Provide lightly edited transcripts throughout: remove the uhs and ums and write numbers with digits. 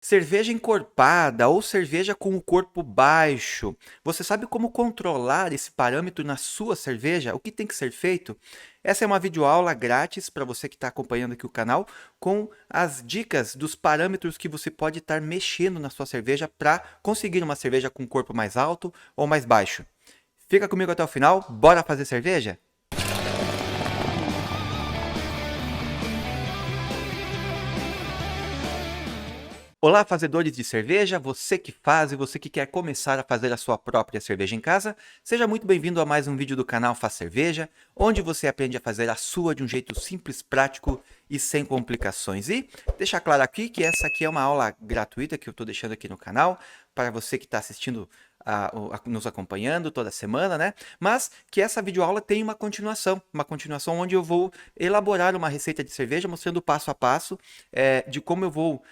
Cerveja encorpada ou cerveja com o corpo baixo. Você sabe como controlar esse parâmetro na sua cerveja? O que tem que ser feito? Essa é uma videoaula grátis para você que está acompanhando aqui o canal, com as dicas dos parâmetros que você pode estar mexendo na sua cerveja para conseguir uma cerveja com corpo mais alto ou mais baixo. Fica comigo até o final, bora fazer cerveja? Olá, fazedores de cerveja, você que faz e você que quer começar a fazer a sua própria cerveja em casa, seja muito bem-vindo a mais um vídeo do canal Faz Cerveja, onde você aprende a fazer a sua de um jeito simples, prático e sem complicações. E deixar claro aqui que essa aqui é uma aula gratuita que eu estou deixando aqui no canal, para você que está assistindo, nos acompanhando toda semana, né? Mas que essa videoaula tem uma continuação onde eu vou elaborar uma receita de cerveja, mostrando passo a passo de como eu vou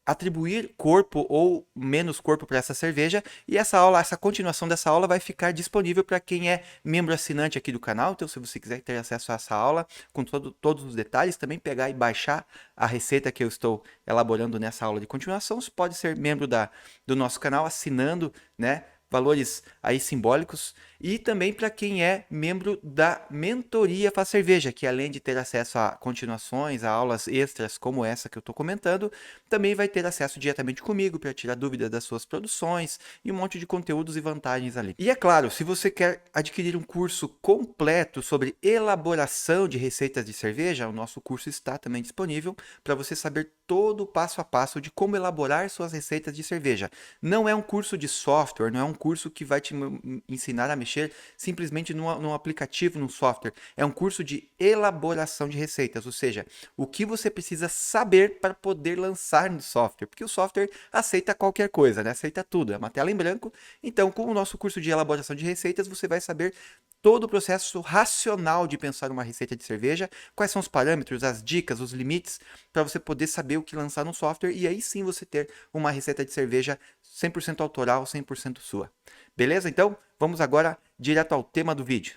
atribuir corpo ou menos corpo para essa cerveja, e essa aula, essa continuação dessa aula vai ficar disponível para quem é membro assinante aqui do canal. Então, se você quiser ter acesso a essa aula com todos os detalhes, também pegar e baixar a receita que eu estou elaborando nessa aula de continuação, você pode ser membro do nosso canal assinando, né? Valores aí simbólicos, e também para quem é membro da mentoria Faz Cerveja, que além de ter acesso a continuações, a aulas extras como essa que eu estou comentando, também vai ter acesso diretamente comigo para tirar dúvidas das suas produções e um monte de conteúdos e vantagens ali. E é claro, se você quer adquirir um curso completo sobre elaboração de receitas de cerveja, o nosso curso está também disponível para você saber todo o passo a passo de como elaborar suas receitas de cerveja. Não é um curso de software, não é um curso que vai te ensinar a mexer simplesmente num aplicativo, num software. É um curso de elaboração de receitas, ou seja, o que você precisa saber para poder lançar no software, porque o software aceita qualquer coisa, né? Aceita tudo, é uma tela em branco. Então, com o nosso curso de elaboração de receitas, você vai saber todo o processo racional de pensar uma receita de cerveja, quais são os parâmetros, as dicas, os limites, para você poder saber o que lançar no software e aí sim você ter uma receita de cerveja 100% autoral, 100% sua. Beleza? Então, vamos agora direto ao tema do vídeo.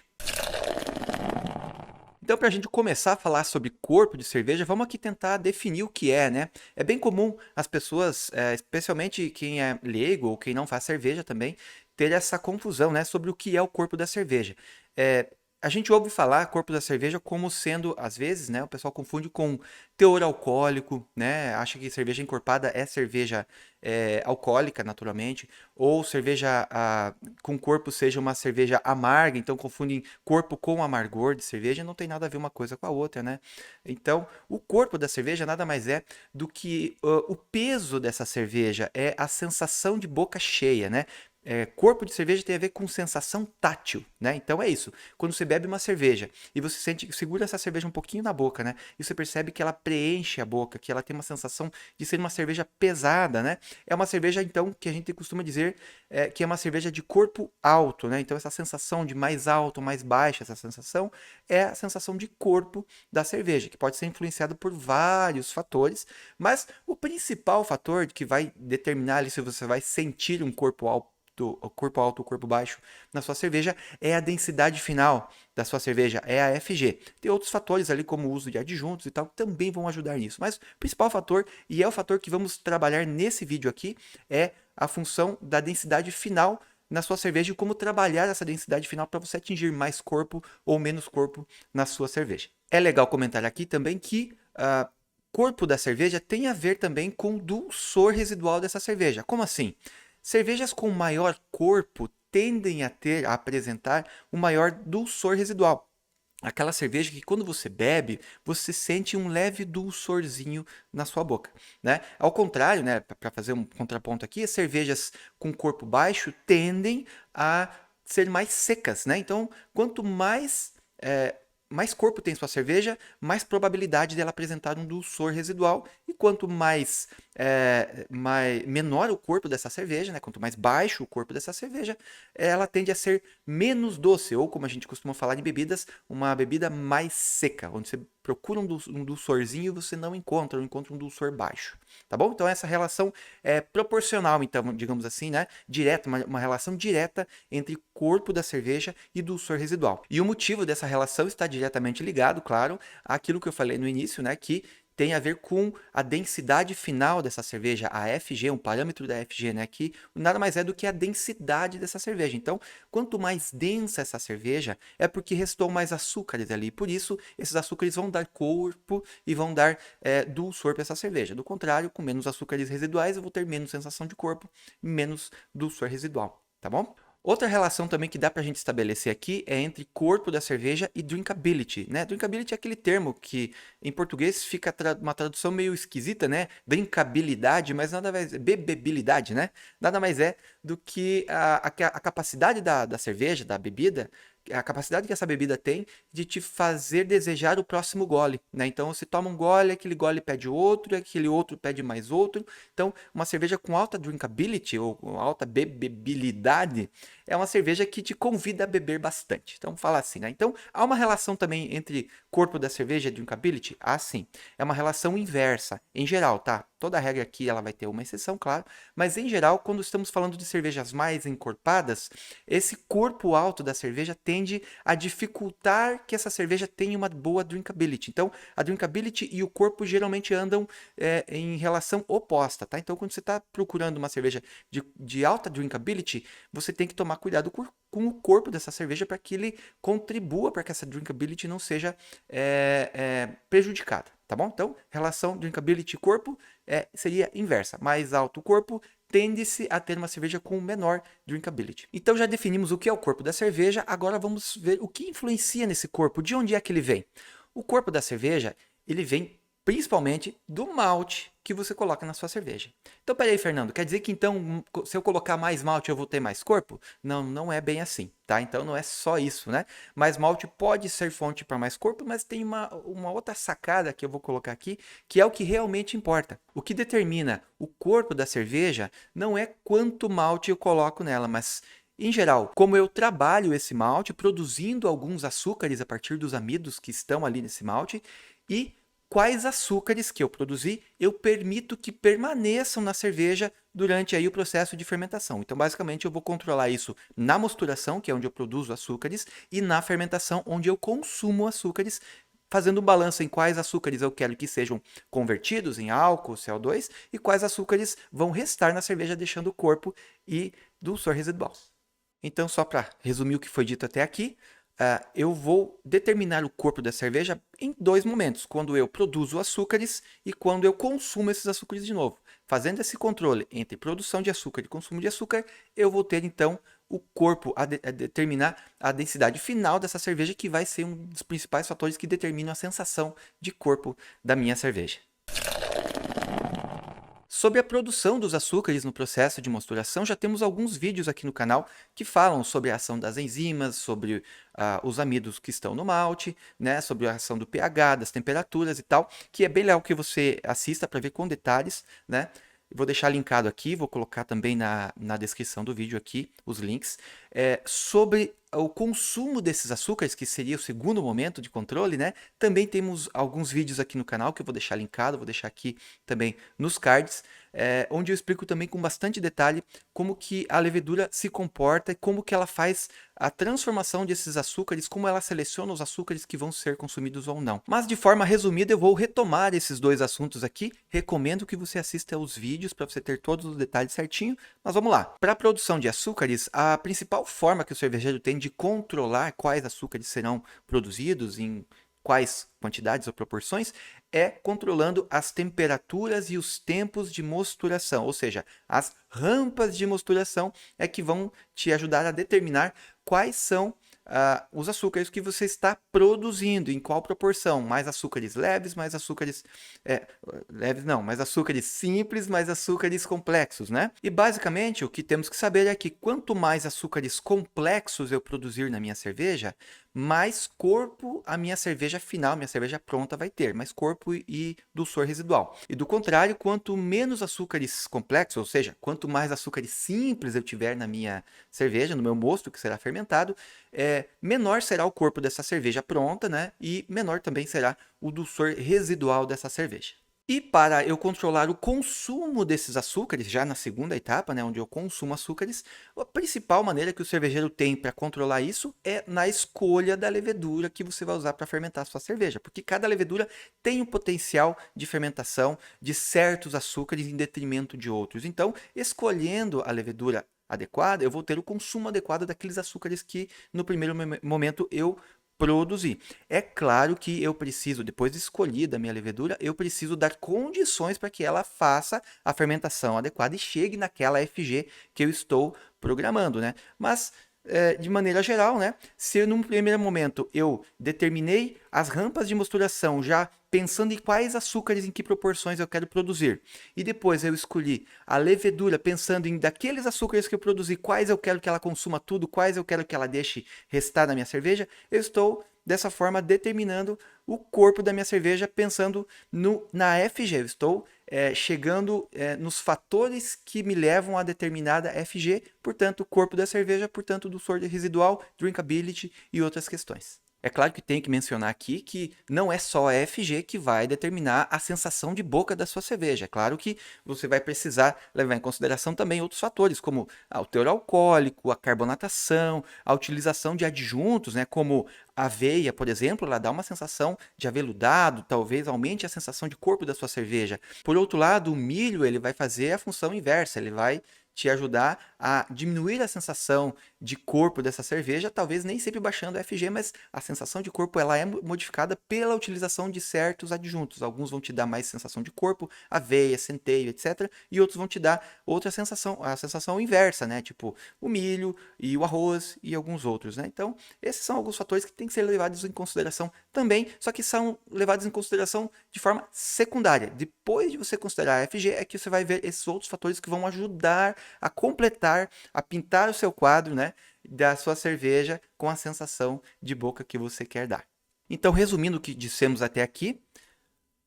Então, para a gente começar a falar sobre corpo de cerveja, vamos aqui tentar definir o que é, né? É bem comum as pessoas, especialmente quem é leigo ou quem não faz cerveja também, ter essa confusão, né, sobre o que é o corpo da cerveja. É, a gente ouve falar corpo da cerveja como sendo, às vezes, né, o pessoal confunde com teor alcoólico, né? Acha que cerveja encorpada é cerveja alcoólica, naturalmente, ou cerveja com corpo seja uma cerveja amarga, então confundem corpo com amargor de cerveja, não tem nada a ver uma coisa com a outra, né? Então, o corpo da cerveja nada mais é do que o peso dessa cerveja, é a sensação de boca cheia, né? Corpo de cerveja tem a ver com sensação tátil, né? Então é isso. Quando você bebe uma cerveja e você segura essa cerveja um pouquinho na boca, né? E você percebe que ela preenche a boca, que ela tem uma sensação de ser uma cerveja pesada, né? É uma cerveja, então, que a gente costuma dizer que é uma cerveja de corpo alto, né? Então essa sensação de mais alto, mais baixa, essa sensação é a sensação de corpo da cerveja, que pode ser influenciada por vários fatores, mas o principal fator que vai determinar ali se você vai sentir um corpo alto ou corpo baixo na sua cerveja é a densidade final da sua cerveja, é a FG. Tem outros fatores ali, como o uso de adjuntos e tal, que também vão ajudar nisso. Mas o principal fator, e é o fator que vamos trabalhar nesse vídeo aqui, é a função da densidade final na sua cerveja e como trabalhar essa densidade final para você atingir mais corpo ou menos corpo na sua cerveja. É legal comentar aqui também que corpo da cerveja tem a ver também com o dulçor residual dessa cerveja. Como assim? Cervejas com maior corpo tendem a apresentar um maior dulçor residual. Aquela cerveja que quando você bebe, você sente um leve dulçorzinho na sua boca, né? Ao contrário, né, para fazer um contraponto aqui, as cervejas com corpo baixo tendem a ser mais secas, né? Então, quanto mais corpo tem sua cerveja, mais probabilidade dela apresentar um dulçor residual. E quanto menor o corpo dessa cerveja, né? Quanto mais baixo o corpo dessa cerveja, ela tende a ser menos doce, ou como a gente costuma falar em bebidas, uma bebida mais seca, onde você procura um dulçorzinho e você não encontra, ou encontra um dulçor baixo, tá bom? Então essa relação é proporcional, então, digamos assim, né? Direta, uma relação direta entre corpo da cerveja e dulçor residual. E o motivo dessa relação está diretamente ligado, claro, àquilo que eu falei no início, né? Que tem a ver com a densidade final dessa cerveja, a FG, um parâmetro da FG, né, que nada mais é do que a densidade dessa cerveja. Então, quanto mais densa essa cerveja, é porque restou mais açúcares ali. Por isso, esses açúcares vão dar corpo e vão dar dulçor para essa cerveja. Do contrário, com menos açúcares residuais, eu vou ter menos sensação de corpo, menos dulçor residual, tá bom? Outra relação também que dá para a gente estabelecer aqui é entre corpo da cerveja e drinkability, né? Drinkability é aquele termo que em português fica uma tradução meio esquisita, né? Drinkabilidade, mas nada mais bebebilidade, né? Nada mais é do que a capacidade da cerveja, da bebida, a capacidade que essa bebida tem de te fazer desejar o próximo gole, né? Então você toma um gole, aquele gole pede outro, aquele outro pede mais outro. Então, uma cerveja com alta drinkability ou com alta bebebilidade é uma cerveja que te convida a beber bastante. Então, fala assim, né? Então, há uma relação também entre corpo da cerveja e drinkability? Ah, sim. É uma relação inversa, em geral, tá? Toda regra aqui ela vai ter uma exceção, claro, mas em geral, quando estamos falando de cervejas mais encorpadas, esse corpo alto da cerveja tende a dificultar que essa cerveja tenha uma boa drinkability. Então, a drinkability e o corpo geralmente andam em relação oposta, tá? Então, quando você está procurando uma cerveja de alta drinkability, você tem que tomar cuidado com o corpo dessa cerveja para que ele contribua para que essa drinkability não seja prejudicada, tá bom? Então, relação drinkability e corpo seria inversa. Mais alto o corpo, tende-se a ter uma cerveja com menor drinkability. Então já definimos o que é o corpo da cerveja, agora vamos ver o que influencia nesse corpo, de onde é que ele vem. O corpo da cerveja, ele vem principalmente do malte que você coloca na sua cerveja. Então, peraí, Fernando, quer dizer que então, se eu colocar mais malte, eu vou ter mais corpo? Não, não é bem assim, tá? Então, não é só isso, né? Mais malte pode ser fonte para mais corpo, mas tem uma outra sacada que eu vou colocar aqui, que é o que realmente importa. O que determina o corpo da cerveja não é quanto malte eu coloco nela, mas em geral, como eu trabalho esse malte, produzindo alguns açúcares a partir dos amidos que estão ali nesse malte, e quais açúcares que eu produzi eu permito que permaneçam na cerveja durante aí o processo de fermentação. Então, basicamente, eu vou controlar isso na mosturação, que é onde eu produzo açúcares, e na fermentação, onde eu consumo açúcares, fazendo um balanço em quais açúcares eu quero que sejam convertidos em álcool, CO2, e quais açúcares vão restar na cerveja, deixando o corpo e dulçor residual. Então, só para resumir o que foi dito até aqui, eu vou determinar o corpo da cerveja em dois momentos, quando eu produzo açúcares e quando eu consumo esses açúcares de novo. Fazendo esse controle entre produção de açúcar e consumo de açúcar, eu vou ter então o corpo a determinar a densidade final dessa cerveja, que vai ser um dos principais fatores que determinam a sensação de corpo da minha cerveja. Sobre a produção dos açúcares no processo de mosturação, já temos alguns vídeos aqui no canal que falam sobre a ação das enzimas, sobre os amidos que estão no malte, né, sobre a ação do pH, das temperaturas e tal, que é bem legal que você assista para ver com detalhes, né? Vou deixar linkado aqui, vou colocar também na descrição do vídeo aqui os links. Sobre o consumo desses açúcares, que seria o segundo momento de controle, né? Também temos alguns vídeos aqui no canal que eu vou deixar linkado, vou deixar aqui também nos cards, onde eu explico também com bastante detalhe como que a levedura se comporta e como que ela faz a transformação desses açúcares, como ela seleciona os açúcares que vão ser consumidos ou não. Mas de forma resumida eu vou retomar esses dois assuntos aqui, recomendo que você assista aos vídeos para você ter todos os detalhes certinho, mas vamos lá. Para a produção de açúcares, a principal forma que o cervejeiro tem de controlar quais açúcares serão produzidos, em quais quantidades ou proporções, é controlando as temperaturas e os tempos de mosturação, ou seja, as rampas de mosturação é que vão te ajudar a determinar quais são os açúcares que você está produzindo, em qual proporção, mais açúcares leves, mais açúcares leves não, mais açúcares simples, mais açúcares complexos, né? E basicamente o que temos que saber é que quanto mais açúcares complexos eu produzir na minha cerveja, mais corpo a minha cerveja final, minha cerveja pronta vai ter, mais corpo e dulçor residual. E do contrário, quanto menos açúcares complexos, ou seja, quanto mais açúcares simples eu tiver na minha cerveja, no meu mosto que será fermentado, menor será o corpo dessa cerveja pronta, né? E menor também será o dulçor residual dessa cerveja. E para eu controlar o consumo desses açúcares, já na segunda etapa, né, onde eu consumo açúcares, a principal maneira que o cervejeiro tem para controlar isso é na escolha da levedura que você vai usar para fermentar a sua cerveja, porque cada levedura tem um potencial de fermentação de certos açúcares em detrimento de outros. Então, escolhendo a levedura adequada, eu vou ter o consumo adequado daqueles açúcares que no primeiro momento eu produzir. É claro que eu preciso, depois de escolhida a minha levedura, eu preciso dar condições para que ela faça a fermentação adequada e chegue naquela FG que eu estou programando, né? Mas, de maneira geral, né? Se num primeiro momento eu determinei as rampas de mosturação já pensando em quais açúcares, em que proporções eu quero produzir, e depois eu escolhi a levedura pensando em daqueles açúcares que eu produzi, quais eu quero que ela consuma tudo, quais eu quero que ela deixe restar na minha cerveja, eu estou dessa forma determinando o corpo da minha cerveja pensando na FG. Eu estou chegando nos fatores que me levam a determinada FG, portanto, o corpo da cerveja, portanto, do soro residual, drinkability e outras questões. É claro que tem que mencionar aqui que não é só a FG que vai determinar a sensação de boca da sua cerveja. É claro que você vai precisar levar em consideração também outros fatores, como o teor alcoólico, a carbonatação, a utilização de adjuntos, né, como a aveia, por exemplo, ela dá uma sensação de aveludado, talvez aumente a sensação de corpo da sua cerveja. Por outro lado, o milho ele vai fazer a função inversa, ele vai te ajudar a diminuir a sensação de corpo dessa cerveja, talvez nem sempre baixando a FG, mas a sensação de corpo ela é modificada pela utilização de certos adjuntos. Alguns vão te dar mais sensação de corpo, aveia, centeio, etc. E outros vão te dar outra sensação, a sensação inversa, né? Tipo o milho e o arroz e alguns outros, né? Então, esses são alguns fatores que têm que ser levados em consideração também, só que são levados em consideração de forma secundária. Depois de você considerar a FG, é que você vai ver esses outros fatores que vão ajudar a completar, a pintar o seu quadro, né, da sua cerveja com a sensação de boca que você quer dar. Então, resumindo o que dissemos até aqui,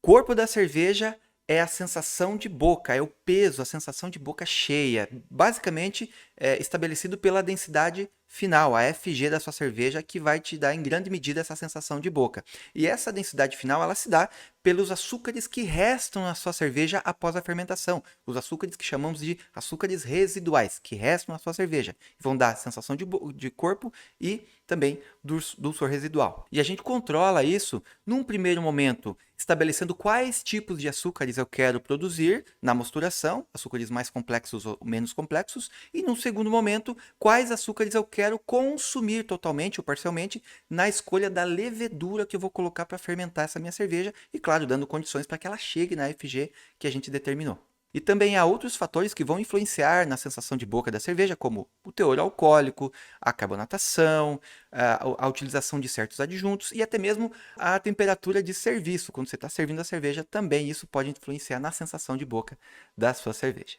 corpo da cerveja é a sensação de boca, é o peso, a sensação de boca cheia, basicamente estabelecido pela densidade final, a FG da sua cerveja, que vai te dar em grande medida essa sensação de boca. E essa densidade final, ela se dá pelos açúcares que restam na sua cerveja após a fermentação, os açúcares que chamamos de açúcares residuais, que restam na sua cerveja, vão dar sensação de corpo e também dulçor residual. E a gente controla isso num primeiro momento, estabelecendo quais tipos de açúcares eu quero produzir na mosturação, açúcares mais complexos ou menos complexos, e num segundo momento, quais açúcares eu quero consumir totalmente ou parcialmente na escolha da levedura que eu vou colocar para fermentar essa minha cerveja e, claro, dando condições para que ela chegue na FG que a gente determinou. E também há outros fatores que vão influenciar na sensação de boca da cerveja, como o teor alcoólico, a carbonatação, a utilização de certos adjuntos e até mesmo a temperatura de serviço. Quando você está servindo a cerveja, também isso pode influenciar na sensação de boca da sua cerveja.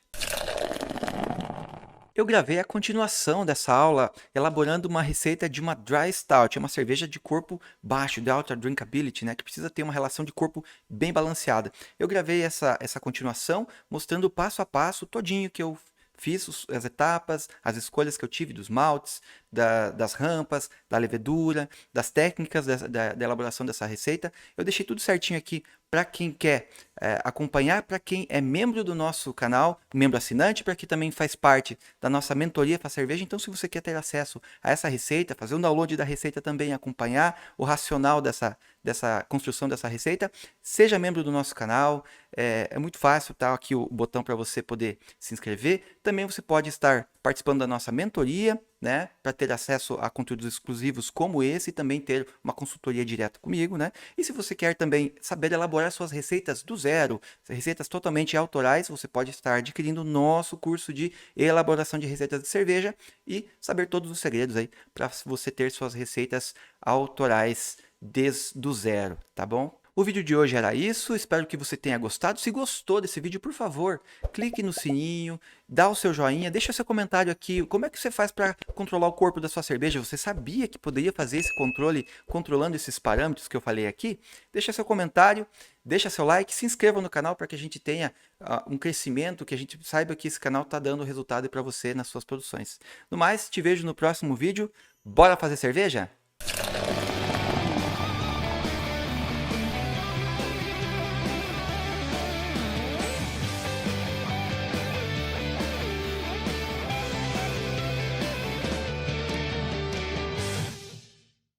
Eu gravei a continuação dessa aula elaborando uma receita de uma Dry Stout, é uma cerveja de corpo baixo, de alta drinkability, né, que precisa ter uma relação de corpo bem balanceada. Eu gravei essa continuação mostrando passo a passo todinho que eu fiz, as etapas, as escolhas que eu tive dos maltes, das rampas, da levedura, das técnicas da elaboração dessa receita. Eu deixei tudo certinho aqui para quem quer acompanhar, para quem é membro do nosso canal, membro assinante, para quem também faz parte da nossa mentoria para cerveja. Então, se você quer ter acesso a essa receita, fazer um download da receita também, acompanhar o racional dessa construção dessa receita, seja membro do nosso canal. É muito fácil, tá aqui o botão para você poder se inscrever. Também você pode estar participando da nossa mentoria, né, para ter acesso a conteúdos exclusivos como esse e também ter uma consultoria direta comigo, né? E se você quer também saber elaborar suas receitas do zero, receitas totalmente autorais, você pode estar adquirindo o nosso curso de elaboração de receitas de cerveja e saber todos os segredos aí para você ter suas receitas autorais desde o zero, tá bom? O vídeo de hoje era isso, espero que você tenha gostado. Se gostou desse vídeo, por favor, clique no sininho, dá o seu joinha, deixa seu comentário aqui. Como é que você faz para controlar o corpo da sua cerveja? Você sabia que poderia fazer esse controle controlando esses parâmetros que eu falei aqui? Deixa seu comentário, deixa seu like, se inscreva no canal para que a gente tenha um crescimento, que a gente saiba que esse canal está dando resultado para você nas suas produções. No mais, te vejo no próximo vídeo. Bora fazer cerveja?